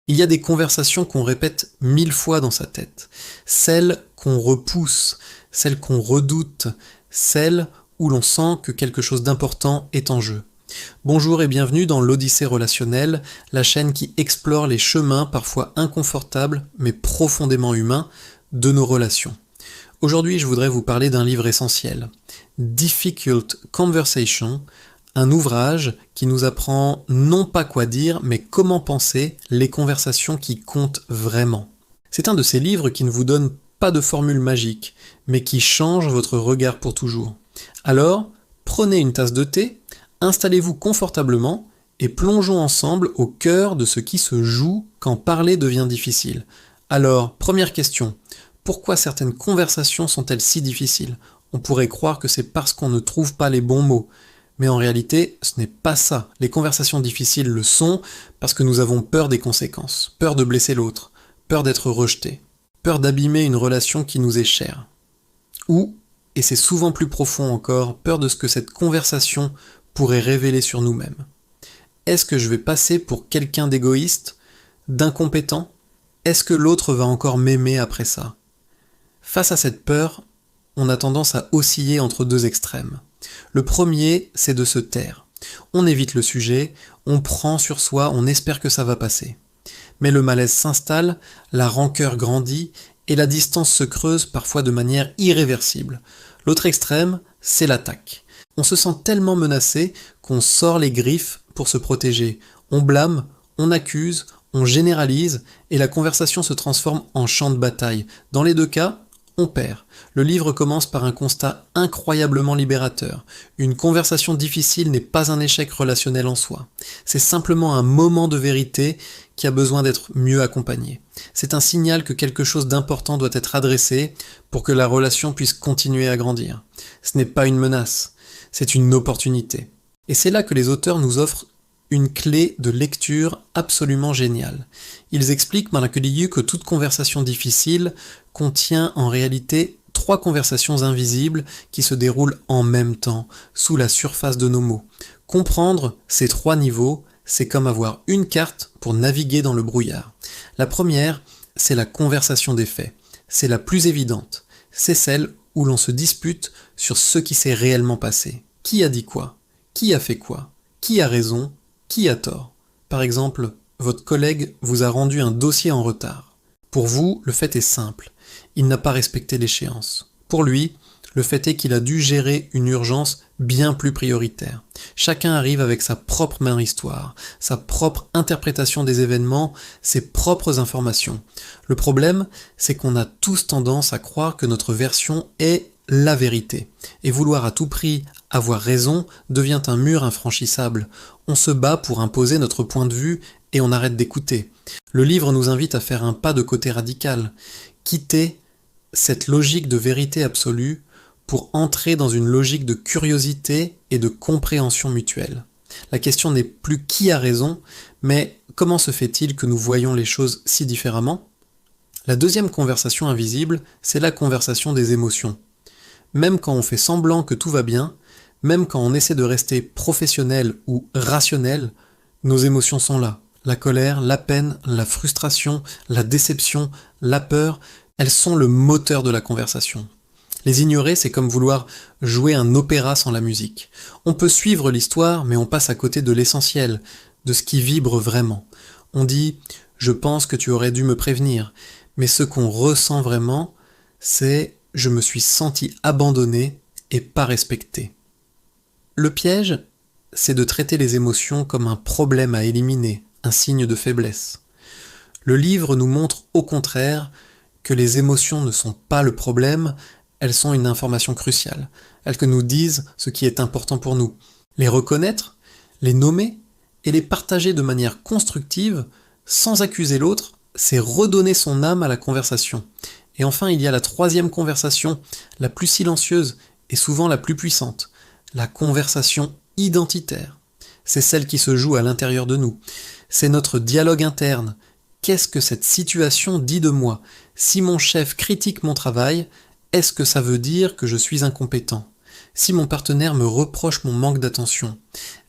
Il y a des conversations qu'on répète 1000 fois dans sa tête, celles qu'on repousse, celles qu'on redoute, celles où l'on sent que quelque chose d'important est en jeu. Bonjour et bienvenue dans l'Odyssée relationnelle, la chaîne qui explore les chemins parfois inconfortables mais profondément humains de nos relations. Aujourd'hui, je voudrais vous parler d'un livre essentiel, Difficult Conversation, un ouvrage qui nous apprend non pas quoi dire, mais comment penser les conversations qui comptent vraiment. C'est un de ces livres qui ne vous donne pas de formule magique, mais qui change votre regard pour toujours. Alors, prenez une tasse de thé, installez-vous confortablement et plongeons ensemble au cœur de ce qui se joue quand parler devient difficile. Alors, première question, pourquoi certaines conversations sont-elles si difficiles ? On pourrait croire que c'est parce qu'on ne trouve pas les bons mots. Mais en réalité, ce n'est pas ça. Les conversations difficiles le sont parce que nous avons peur des conséquences, peur de blesser l'autre, peur d'être rejeté, peur d'abîmer une relation qui nous est chère. Ou, et c'est souvent plus profond encore, peur de ce que cette conversation pourrait révéler sur nous-mêmes. Est-ce que je vais passer pour quelqu'un d'égoïste, d'incompétent ? Est-ce que l'autre va encore m'aimer après ça ? Face à cette peur, on a tendance à osciller entre deux extrêmes. Le premier, c'est de se taire. On évite le sujet, on prend sur soi, on espère que ça va passer. Mais le malaise s'installe, la rancœur grandit et la distance se creuse parfois de manière irréversible. L'autre extrême, c'est l'attaque. On se sent tellement menacé qu'on sort les griffes pour se protéger. On blâme, on accuse, on généralise et la conversation se transforme en champ de bataille. Dans les deux cas, on perd. Le livre commence par un constat incroyablement libérateur. Une conversation difficile n'est pas un échec relationnel en soi. C'est simplement un moment de vérité qui a besoin d'être mieux accompagné. C'est un signal que quelque chose d'important doit être adressé pour que la relation puisse continuer à grandir. Ce n'est pas une menace, c'est une opportunité. Et c'est là que les auteurs nous offrent une clé de lecture absolument géniale. Ils expliquent que toute conversation difficile contient en réalité 3 conversations invisibles qui se déroulent en même temps, sous la surface de nos mots. Comprendre ces 3 niveaux, c'est comme avoir une carte pour naviguer dans le brouillard. La première, c'est la conversation des faits. C'est la plus évidente. C'est celle où l'on se dispute sur ce qui s'est réellement passé. Qui a dit quoi ? Qui a fait quoi ? Qui a raison ? Qui a tort ? Par exemple, votre collègue vous a rendu un dossier en retard. Pour vous, le fait est simple. Il n'a pas respecté l'échéance. Pour lui, le fait est qu'il a dû gérer une urgence bien plus prioritaire. Chacun arrive avec sa propre histoire, sa propre interprétation des événements, ses propres informations. Le problème, c'est qu'on a tous tendance à croire que notre version est la vérité. Et vouloir à tout prix avoir raison devient un mur infranchissable. On se bat pour imposer notre point de vue et on arrête d'écouter. Le livre nous invite à faire un pas de côté radical, quitter cette logique de vérité absolue pour entrer dans une logique de curiosité et de compréhension mutuelle. La question n'est plus qui a raison, mais comment se fait-il que nous voyons les choses si différemment ? La deuxième conversation invisible, c'est la conversation des émotions. Même quand on fait semblant que tout va bien, même quand on essaie de rester professionnel ou rationnel, nos émotions sont là. La colère, la peine, la frustration, la déception, la peur, elles sont le moteur de la conversation. Les ignorer, c'est comme vouloir jouer un opéra sans la musique. On peut suivre l'histoire, mais on passe à côté de l'essentiel, de ce qui vibre vraiment. On dit « je pense que tu aurais dû me prévenir », mais ce qu'on ressent vraiment, c'est « je me suis senti abandonné et pas respecté ». Le piège, c'est de traiter les émotions comme un problème à éliminer, un signe de faiblesse. Le livre nous montre au contraire que les émotions ne sont pas le problème, elles sont une information cruciale. Elles que nous disent ce qui est important pour nous. Les reconnaître, les nommer et les partager de manière constructive, sans accuser l'autre, c'est redonner son âme à la conversation. Et enfin, il y a la troisième conversation, la plus silencieuse et souvent la plus puissante, la conversation identitaire. C'est celle qui se joue à l'intérieur de nous. C'est notre dialogue interne. Qu'est-ce que cette situation dit de moi ? Si mon chef critique mon travail, est-ce que ça veut dire que je suis incompétent ? Si mon partenaire me reproche mon manque d'attention,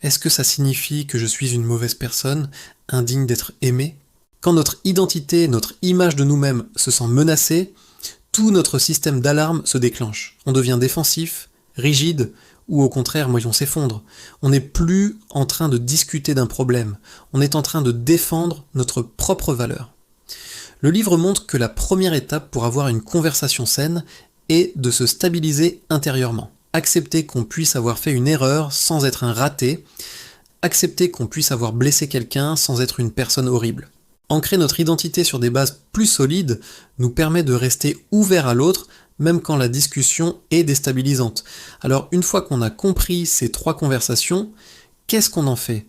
est-ce que ça signifie que je suis une mauvaise personne, indigne d'être aimé ? Quand notre identité, notre image de nous-mêmes se sent menacée, tout notre système d'alarme se déclenche. On devient défensif, rigide, ou au contraire, on s'effondre. On n'est plus en train de discuter d'un problème, on est en train de défendre notre propre valeur. Le livre montre que la première étape pour avoir une conversation saine est de se stabiliser intérieurement. Accepter qu'on puisse avoir fait une erreur sans être un raté, accepter qu'on puisse avoir blessé quelqu'un sans être une personne horrible. Ancrer notre identité sur des bases plus solides nous permet de rester ouvert à l'autre, même quand la discussion est déstabilisante. Alors une fois qu'on a compris ces 3 conversations, qu'est-ce qu'on en fait ?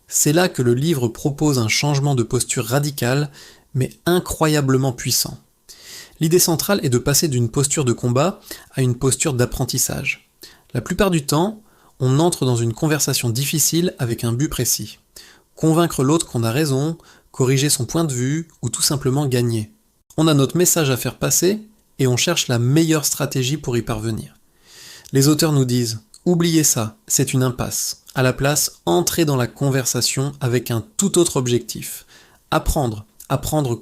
C'est là que le livre propose un changement de posture radical, mais incroyablement puissant. L'idée centrale est de passer d'une posture de combat à une posture d'apprentissage. La plupart du temps, on entre dans une conversation difficile avec un but précis. Convaincre l'autre qu'on a raison, corriger son point de vue ou tout simplement gagner. On a notre message à faire passer et on cherche la meilleure stratégie pour y parvenir. Les auteurs nous disent « Oubliez ça, c'est une impasse. À la place, entrez dans la conversation avec un tout autre objectif. Apprendre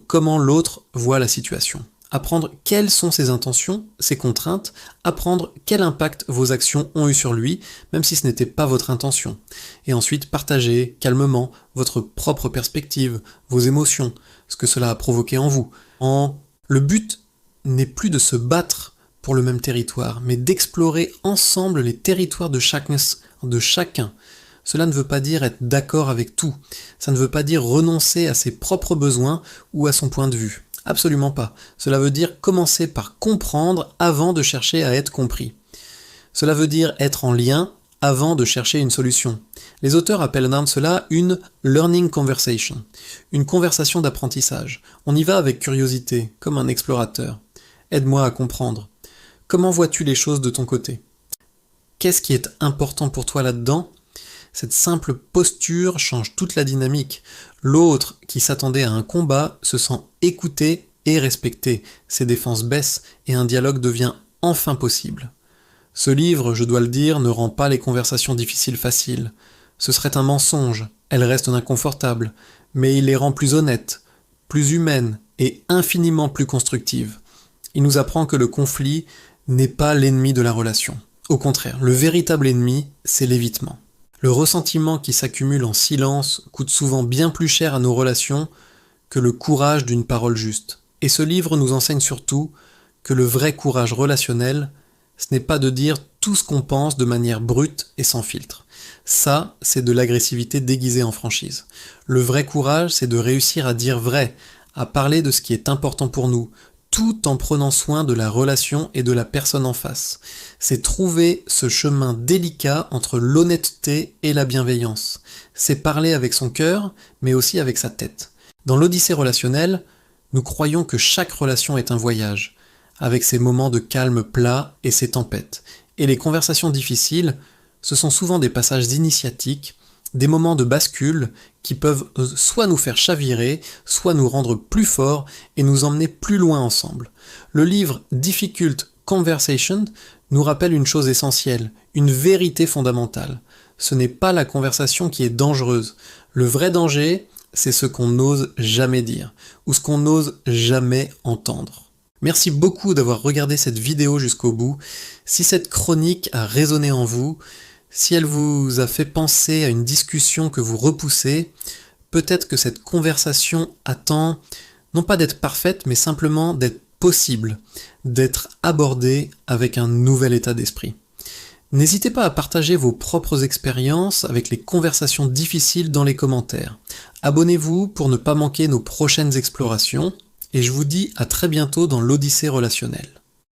comment l'autre voit la situation. Apprendre quelles sont ses intentions, ses contraintes, apprendre quel impact vos actions ont eu sur lui, même si ce n'était pas votre intention. Et ensuite partager calmement votre propre perspective, vos émotions, ce que cela a provoqué en vous. Le but n'est plus de se battre pour le même territoire, mais d'explorer ensemble les territoires de chacun. Cela ne veut pas dire être d'accord avec tout. Ça ne veut pas dire renoncer à ses propres besoins ou à son point de vue. Absolument pas. Cela veut dire commencer par comprendre avant de chercher à être compris. Cela veut dire être en lien avant de chercher une solution. Les auteurs appellent cela une learning conversation, une conversation d'apprentissage. On y va avec curiosité, comme un explorateur. Aide-moi à comprendre. Comment vois-tu les choses de ton côté ? Qu'est-ce qui est important pour toi là-dedans ? Cette simple posture change toute la dynamique. L'autre, qui s'attendait à un combat, se sent écouté et respecté. Ses défenses baissent et un dialogue devient enfin possible. Ce livre, je dois le dire, ne rend pas les conversations difficiles faciles. Ce serait un mensonge, elles restent inconfortables, mais il les rend plus honnêtes, plus humaines et infiniment plus constructives. Il nous apprend que le conflit n'est pas l'ennemi de la relation. Au contraire, le véritable ennemi, c'est l'évitement. Le ressentiment qui s'accumule en silence coûte souvent bien plus cher à nos relations que le courage d'une parole juste. Et ce livre nous enseigne surtout que le vrai courage relationnel, ce n'est pas de dire tout ce qu'on pense de manière brute et sans filtre. Ça, c'est de l'agressivité déguisée en franchise. Le vrai courage, c'est de réussir à dire vrai, à parler de ce qui est important pour nous, tout en prenant soin de la relation et de la personne en face. C'est trouver ce chemin délicat entre l'honnêteté et la bienveillance. C'est parler avec son cœur, mais aussi avec sa tête. Dans l'Odyssée relationnelle, nous croyons que chaque relation est un voyage, avec ses moments de calme plat et ses tempêtes. Et les conversations difficiles, ce sont souvent des passages initiatiques, des moments de bascule qui peuvent soit nous faire chavirer, soit nous rendre plus forts et nous emmener plus loin ensemble. Le livre Difficult Conversation nous rappelle une chose essentielle, une vérité fondamentale. Ce n'est pas la conversation qui est dangereuse. Le vrai danger, c'est ce qu'on n'ose jamais dire, ou ce qu'on n'ose jamais entendre. Merci beaucoup d'avoir regardé cette vidéo jusqu'au bout. Si cette chronique a résonné en vous, si elle vous a fait penser à une discussion que vous repoussez, peut-être que cette conversation attend, non pas d'être parfaite, mais simplement d'être possible, d'être abordée avec un nouvel état d'esprit. N'hésitez pas à partager vos propres expériences avec les conversations difficiles dans les commentaires. Abonnez-vous pour ne pas manquer nos prochaines explorations, et je vous dis à très bientôt dans l'Odyssée relationnelle.